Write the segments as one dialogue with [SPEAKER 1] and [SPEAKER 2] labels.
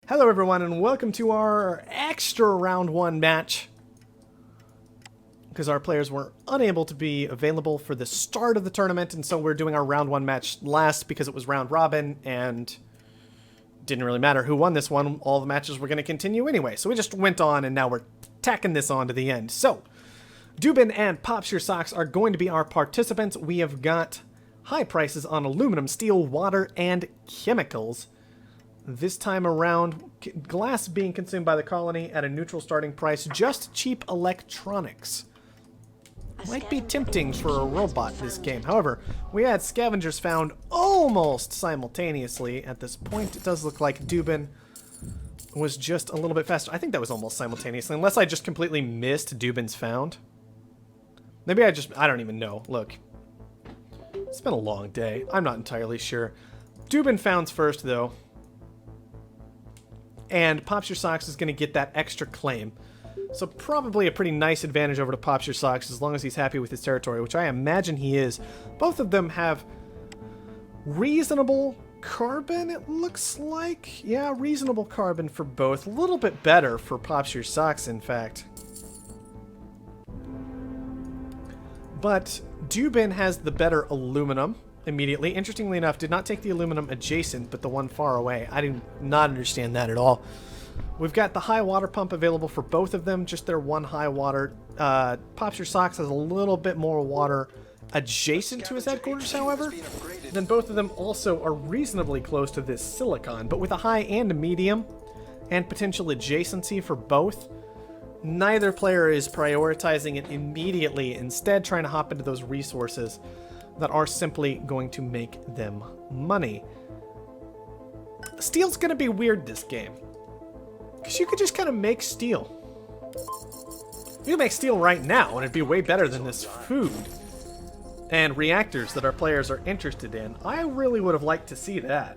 [SPEAKER 1] Hello everyone and welcome to our extra round 1 match. Because our players were unable to be available for the start of the tournament, and so we're doing our round 1 match last because it was round robin and didn't really matter who won this one. All the matches were going to continue anyway, so we just went on and now we're tacking this on to the end. So, Duban and Popsursocks are going to be our participants. We have got high prices on aluminum, steel, water, and chemicals. This time around, glass being consumed by the colony at a neutral starting price, just cheap electronics. Might be tempting for a robot this game. However, we had scavengers found almost simultaneously at this point. It does look like Duban was just a little bit faster. I think that was almost simultaneously, unless I just completely missed Duban's found. Maybe I don't even know. Look, it's been a long day. I'm not entirely sure. Duban founds first, though. And Popsursocks is going to get that extra claim. So probably a pretty nice advantage over to Popsursocks as long as he's happy with his territory, which I imagine he is. Both of them have reasonable carbon, it looks like. Yeah, reasonable carbon for both. A little bit better for Popsursocks, in fact. But Duban has the better aluminum immediately. Interestingly enough, did not take the aluminum adjacent, but the one far away. I do not understand that at all. We've got the high water pump available for both of them, just their one high water. Popsursocks has a little bit more water adjacent to his headquarters, however. Then both of them also are reasonably close to this silicon, but with a high and a medium, and potential adjacency for both, neither player is prioritizing it immediately, instead trying to hop into those resources that are simply going to make them money. Steel's going to be weird this game, because you could just kind of make steel. You can make steel right now, and it'd be way better than this food and reactors that our players are interested in. I really would have liked to see that.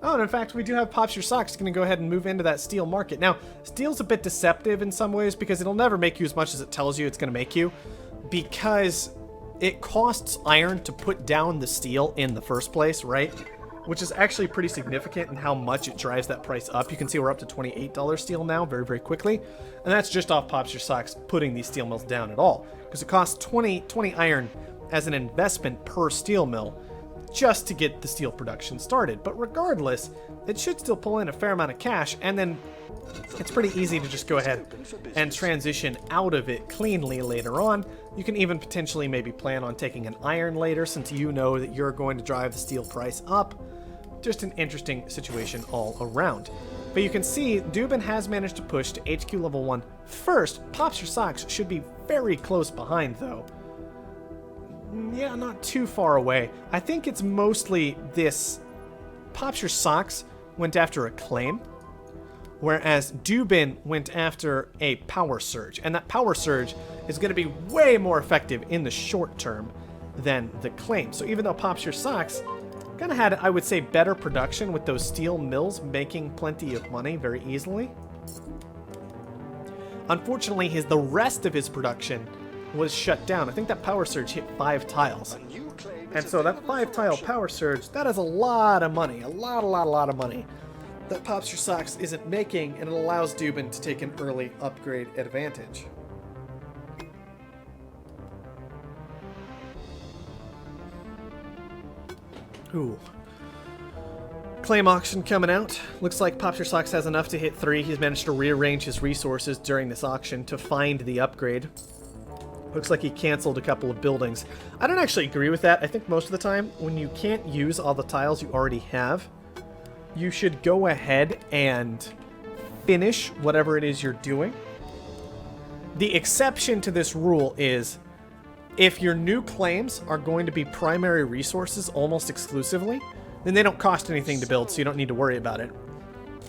[SPEAKER 1] Oh, and in fact, we do have Popsursocks going to go ahead and move into that steel market. Now, steel's a bit deceptive in some ways, because it'll never make you as much as it tells you it's going to make you, because it costs iron to put down the steel in the first place, right? Which is actually pretty significant in how much it drives that price up. You can see we're up to $28 steel now very, very quickly. And that's just off Popsursocks putting these steel mills down at all. Because it costs 20 iron as an investment per steel mill just to get the steel production started. But regardless, it should still pull in a fair amount of cash, and then it's pretty easy to just go ahead and transition out of it cleanly later on. You can even potentially maybe plan on taking an iron later, since you know that you're going to drive the steel price up. Just an interesting situation all around. But you can see Duban has managed to push to HQ level 1 first. Popsursocks should be very close behind, though. Yeah, not too far away. I think it's mostly this. Popsursocks went after a claim, whereas Duban went after a power surge. And that power surge is going to be way more effective in the short term than the claim. So even though Popsursocks kind of had, I would say, better production with those steel mills making plenty of money very easily, unfortunately the rest of his production was shut down. I think that power surge hit 5 tiles. And so that 5 tile power surge, that is a lot of money. A lot of money that Popsursocks isn't making, and it allows Duban to take an early upgrade advantage. Ooh. Claim auction coming out. Looks like Popsursocks has enough to hit 3. He's managed to rearrange his resources during this auction to find the upgrade. Looks like he canceled a couple of buildings. I don't actually agree with that. I think most of the time, when you can't use all the tiles you already have, you should go ahead and finish whatever it is you're doing. The exception to this rule is if your new claims are going to be primary resources almost exclusively, then they don't cost anything to build, so you don't need to worry about it.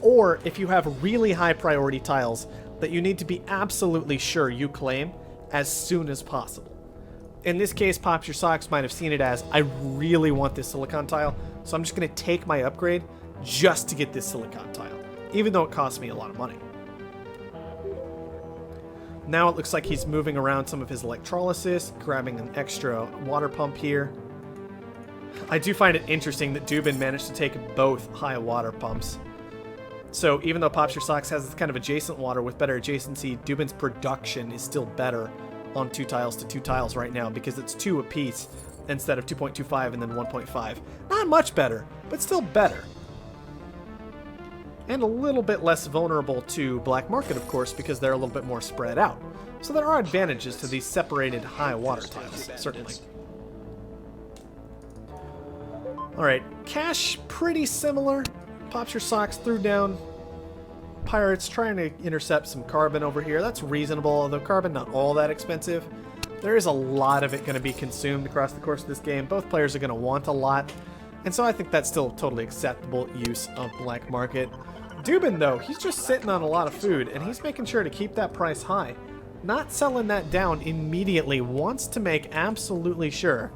[SPEAKER 1] Or if you have really high priority tiles that you need to be absolutely sure you claim as soon as possible. In this case, Popsursocks might have seen it as, I really want this silicon tile, so I'm just going to take my upgrade just to get this silicon tile, even though it costs me a lot of money. Now it looks like he's moving around some of his electrolysis, grabbing an extra water pump here. I do find it interesting that Duban managed to take both high water pumps. So even though Popsursocks has this kind of adjacent water with better adjacency, Duban's production is still better on 2 tiles to 2 tiles right now because it's 2 apiece instead of 2.25 and then 1.5. Not much better, but still better. And a little bit less vulnerable to black market, of course, because they're a little bit more spread out. So there are advantages to these separated high water tiles, certainly. Alright, cash pretty similar. Popsursocks threw down pirates trying to intercept some carbon over here. That's reasonable, although carbon not all that expensive. There is a lot of it going to be consumed across the course of this game. Both players are going to want a lot, and so I think that's still totally acceptable use of black market. Duban, though, he's just sitting on a lot of food, and he's making sure to keep that price high. Not selling that down immediately, wants to make absolutely sure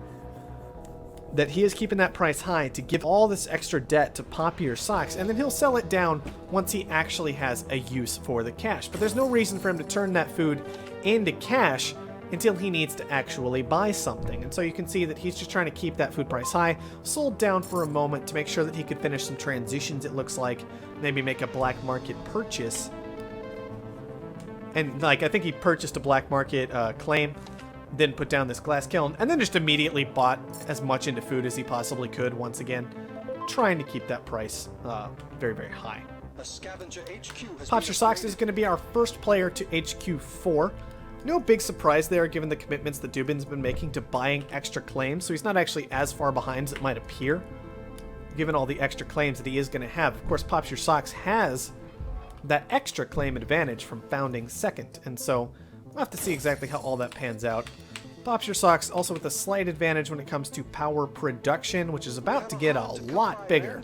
[SPEAKER 1] that he is keeping that price high to give all this extra debt to Popsursocks, and then he'll sell it down once he actually has a use for the cash. But there's no reason for him to turn that food into cash until he needs to actually buy something. And so you can see that he's just trying to keep that food price high, sold down for a moment to make sure that he could finish some transitions, it looks like, maybe make a black market purchase. And like, I think he purchased a black market claim, then put down this glass kiln, and then just immediately bought as much into food as he possibly could, once again, trying to keep that price very, very high. Popsursocks is going to be our first player to HQ 4. No big surprise there, given the commitments that Duban's been making to buying extra claims, so he's not actually as far behind as it might appear, given all the extra claims that he is going to have. Of course, Popsursocks has that extra claim advantage from founding second, and so we'll have to see exactly how all that pans out. Popsursocks also with a slight advantage when it comes to power production, which is about to get a lot bigger.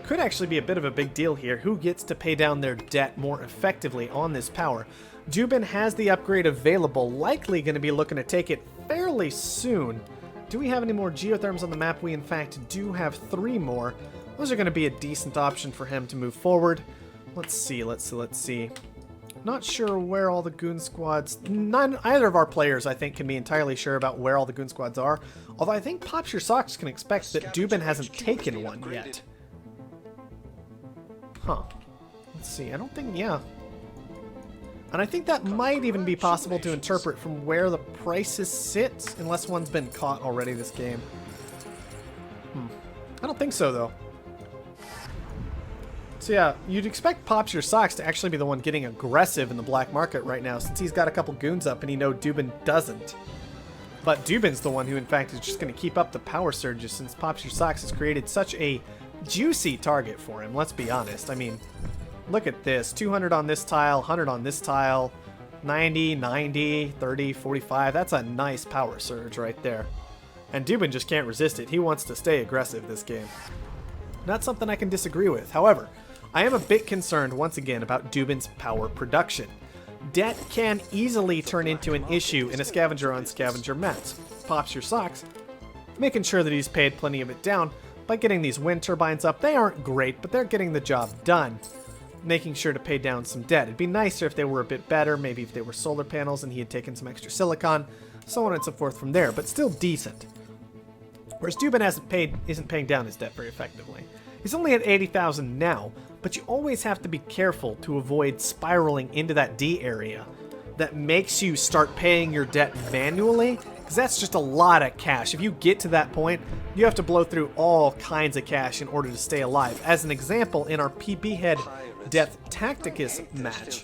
[SPEAKER 1] Could actually be a bit of a big deal here. Who gets to pay down their debt more effectively on this power? Duban has the upgrade available, likely going to be looking to take it fairly soon. Do we have any more geotherms on the map? We in fact do have 3 more. Those are going to be a decent option for him to move forward. Let's see. Not sure where all the goon squads... Either of our players, I think, can be entirely sure about where all the goon squads are. Although I think Popsursocks can expect that Duban hasn't taken one yet. Huh. Let's see. I don't think... Yeah. And I think that might even be possible to interpret from where the prices sit, unless one's been caught already this game. I don't think so, though. So yeah, you'd expect Popsursocks to actually be the one getting aggressive in the black market right now, since he's got a couple goons up and you know Duban doesn't. But Duban's the one who in fact is just going to keep up the power surges, since Popsursocks has created such a juicy target for him, let's be honest. I mean, look at this. 200 on this tile, 100 on this tile, 90, 90, 30, 45. That's a nice power surge right there. And Duban just can't resist it. He wants to stay aggressive this game. Not something I can disagree with. However, I am a bit concerned, once again, about Duban's power production. Debt can easily turn into an issue in a scavenger-on-scavenger match. Popsursocks, making sure that he's paid plenty of it down by getting these wind turbines up. They aren't great, but they're getting the job done, making sure to pay down some debt. It'd be nicer if they were a bit better, maybe if they were solar panels and he had taken some extra silicon, so on and so forth from there, but still decent. Whereas Duban isn't paying down his debt very effectively. He's only at 80,000 now, but you always have to be careful to avoid spiraling into that D area that makes you start paying your debt manually, because that's just a lot of cash. If you get to that point, you have to blow through all kinds of cash in order to stay alive. As an example, in our Pbhead Deathtacticus match,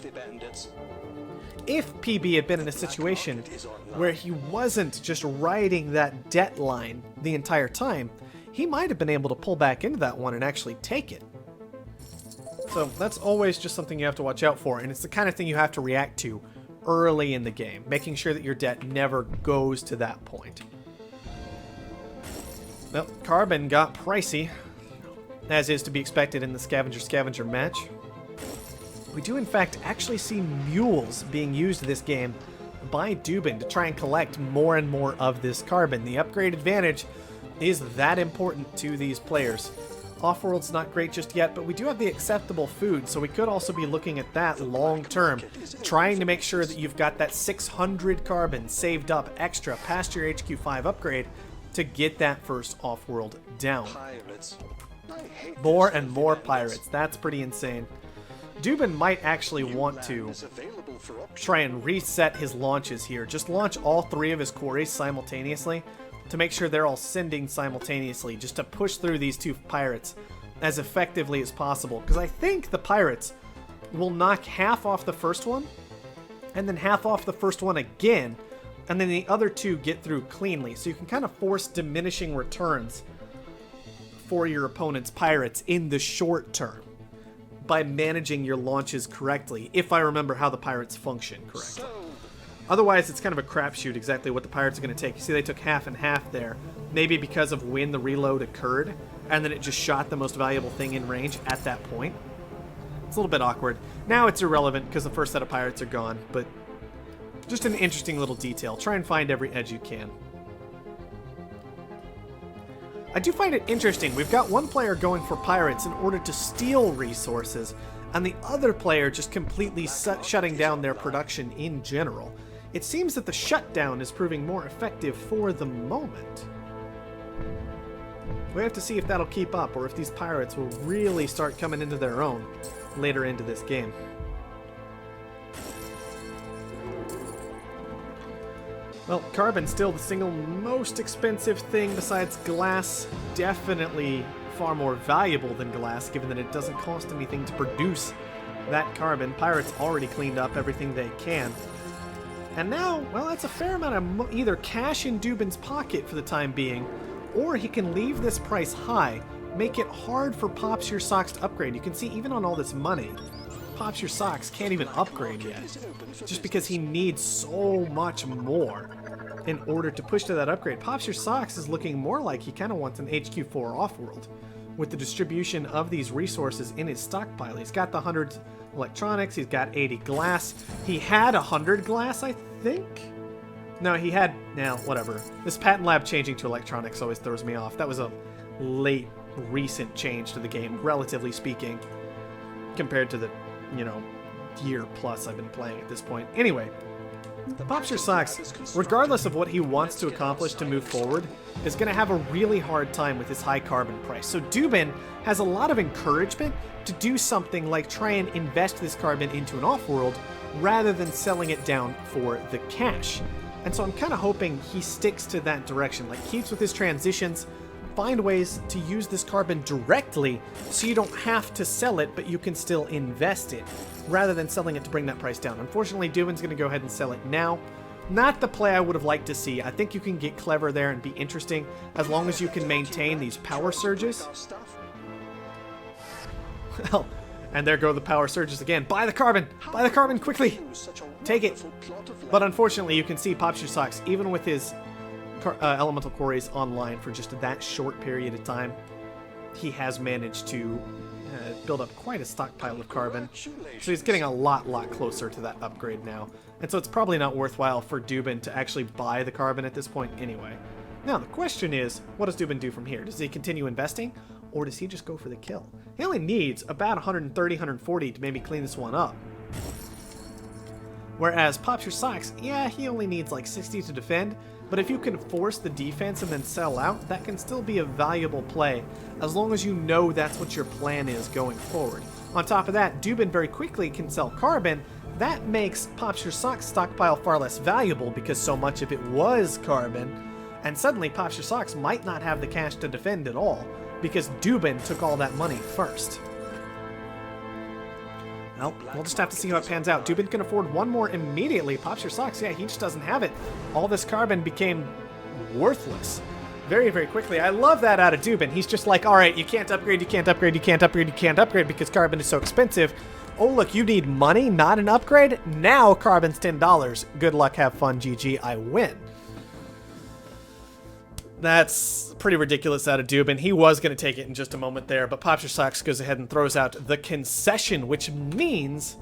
[SPEAKER 1] if PB had been in a situation where he wasn't just riding that debt line the entire time, he might have been able to pull back into that one and actually take it. So that's always just something you have to watch out for, and it's the kind of thing you have to react to early in the game, making sure that your debt never goes to that point. Well, carbon got pricey, as is to be expected in the scavenger-scavenger match. We do in fact actually see mules being used this game by Duban to try and collect more and more of this carbon. The upgrade advantage is that important to these players. Offworld's not great just yet, but we do have the acceptable food, so we could also be looking at that long term, trying to make sure that you've got that 600 carbon saved up extra past your HQ5 upgrade to get that first Offworld down. More and more pirates. That's pretty insane. Duban might actually want to try and reset his launches here. Just launch all 3 of his quarries simultaneously to make sure they're all sending simultaneously, just to push through these 2 pirates as effectively as possible. Because I think the pirates will knock half off the first one, and then half off the first one again, and then the other 2 get through cleanly. So you can kind of force diminishing returns for your opponent's pirates in the short term by managing your launches correctly, if I remember how the pirates function correctly. Otherwise, it's kind of a crapshoot exactly what the pirates are going to take. You see they took half and half there, maybe because of when the reload occurred, and then it just shot the most valuable thing in range at that point. It's a little bit awkward. Now it's irrelevant because the first set of pirates are gone, but just an interesting little detail. Try and find every edge you can. I do find it interesting. We've got one player going for pirates in order to steal resources, and the other player just completely shutting down their production in general. It seems that the shutdown is proving more effective for the moment. We have to see if that'll keep up, or if these pirates will really start coming into their own later into this game. Well, carbon's still the single most expensive thing besides glass. Definitely far more valuable than glass, given that it doesn't cost anything to produce that carbon. Pirates already cleaned up everything they can. And now, well, that's a fair amount of either cash in Duban's pocket for the time being, or he can leave this price high, make it hard for Popsursocks to upgrade. You can see even on all this money, Popsursocks can't even upgrade yet, just because he needs so much more in order to push to that upgrade. Popsursocks is looking more like he kind of wants an HQ4 Offworld, with the distribution of these resources in his stockpile. He's got the 100 electronics, he's got 80 glass. He had 100 glass, I think? No, he had, now, whatever. This patent lab changing to electronics always throws me off. That was a late, recent change to the game, relatively speaking, compared to the, you know, year plus I've been playing at this point. Anyway, Popsursocks, regardless of what he wants to accomplish to move forward, is going to have a really hard time with his high carbon price. So Duban has a lot of encouragement to do something like try and invest this carbon into an Offworld rather than selling it down for the cash. And so I'm kind of hoping he sticks to that direction, like keeps with his transitions, find ways to use this carbon directly so you don't have to sell it, but you can still invest it, rather than selling it to bring that price down. Unfortunately, Duban's going to go ahead and sell it now. Not the play I would have liked to see. I think you can get clever there and be interesting as long as you can maintain these power surges. Well, and there go the power surges again. Buy the carbon! Buy the carbon quickly! Take it! But unfortunately, you can see Popsursocks, even with his elemental quarries online for just that short period of time, he has managed to build up quite a stockpile of carbon. So he's getting a lot closer to that upgrade now. And so it's probably not worthwhile for Duban to actually buy the carbon at this point anyway. Now, the question is, what does Duban do from here? Does he continue investing, or does he just go for the kill? He only needs about 130, 140 to maybe clean this one up. Whereas Popsursocks, yeah, he only needs like 60 to defend, but if you can force the defense and then sell out, that can still be a valuable play, as long as you know that's what your plan is going forward. On top of that, Duban very quickly can sell carbon. That makes Popsursocks' stockpile far less valuable because so much of it was carbon, and suddenly Popsursocks might not have the cash to defend at all, because Duban took all that money first. Well, we'll just have to see how it pans out. Duban can afford one more immediately. Popsursocks, yeah, he just doesn't have it. All this carbon became worthless very, very quickly. I love that out of Duban. He's just like, all right, you can't upgrade, you can't upgrade, you can't upgrade, you can't upgrade because carbon is so expensive. Oh, look, you need money, not an upgrade? Now carbon's $10. Good luck, have fun, GG, I win. That's pretty ridiculous out of Duban. He was going to take it in just a moment there, but Popsursocks goes ahead and throws out the concession, which means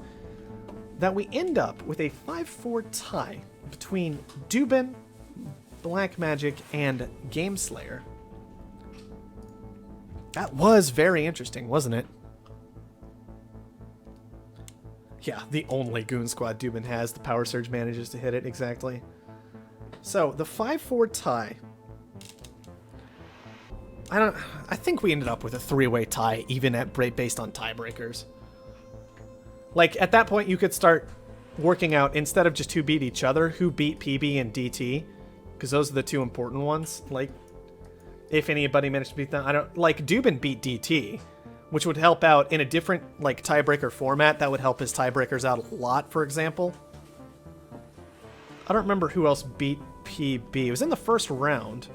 [SPEAKER 1] that we end up with a 5-4 tie between Duban, Blackmagic, and Gameslayer. That was very interesting, wasn't it? Yeah, the only goon squad Duban has. The power surge manages to hit it, exactly. So, the 5-4 tie I think we ended up with a 3-way tie, even at based on tiebreakers. Like, at that point, you could start working out, instead of just who beat each other, who beat PB and DT, because those are the two important ones. Like, if anybody managed to beat them, like, Duban beat DT, which would help out in a different, like, tiebreaker format. That would help his tiebreakers out a lot, for example. I don't remember who else beat PB. It was in the first round.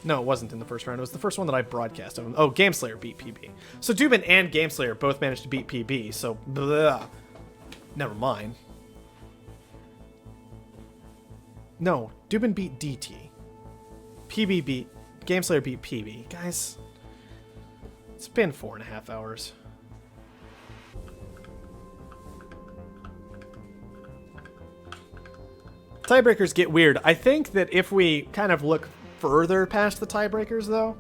[SPEAKER 1] No, it wasn't in the first round. It was the first one that I broadcast of him. Oh, Gameslayer beat PB. So Duban and Gameslayer both managed to beat PB, so blah. Never mind. No, Duban beat DT. Gameslayer beat PB. Guys, it's been 4.5 hours. Tiebreakers get weird. I think that if we kind of look further past the tiebreakers, though.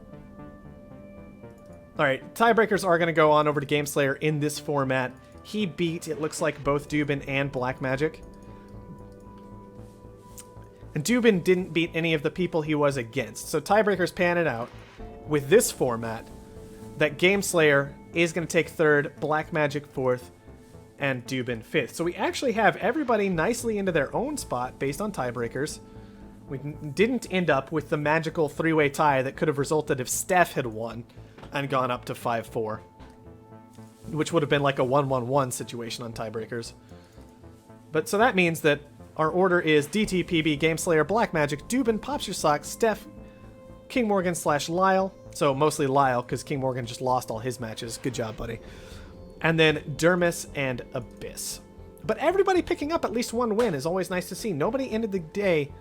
[SPEAKER 1] Alright, tiebreakers are going to go on over to Gameslayer in this format. He beat, it looks like, both Duban and Blackmagic. And Duban didn't beat any of the people he was against. So tiebreakers pan it out with this format that Gameslayer is going to take third, Blackmagic fourth, and Duban fifth. So we actually have everybody nicely into their own spot based on tiebreakers. We didn't end up with the magical 3-way tie that could have resulted if Stef had won and gone up to 5-4. Which would have been like a 1-1-1 situation on tiebreakers. But so that means that our order is DT, PB, Gameslayer, Blackmagic, Duban, Popsursocks, Stef, Kingmorgan / Lyle. So mostly Lyle, because Kingmorgan just lost all his matches. Good job, buddy. And then Dermas and Abyss. But everybody picking up at least one win is always nice to see. Nobody ended the day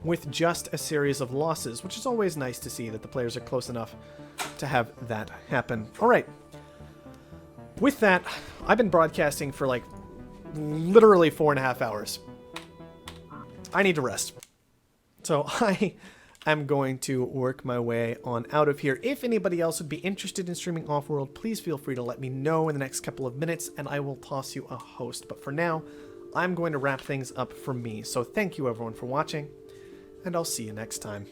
[SPEAKER 1] with just a series of losses, which is always nice to see that the players are close enough to have that happen. All right. With that, I've been broadcasting for like literally 4.5 hours. I need to rest. So I am going to work my way on out of here. If anybody else would be interested in streaming Offworld, please feel free to let me know in the next couple of minutes and I will toss you a host. But for now, I'm going to wrap things up for me. So thank you everyone for watching, and I'll see you next time.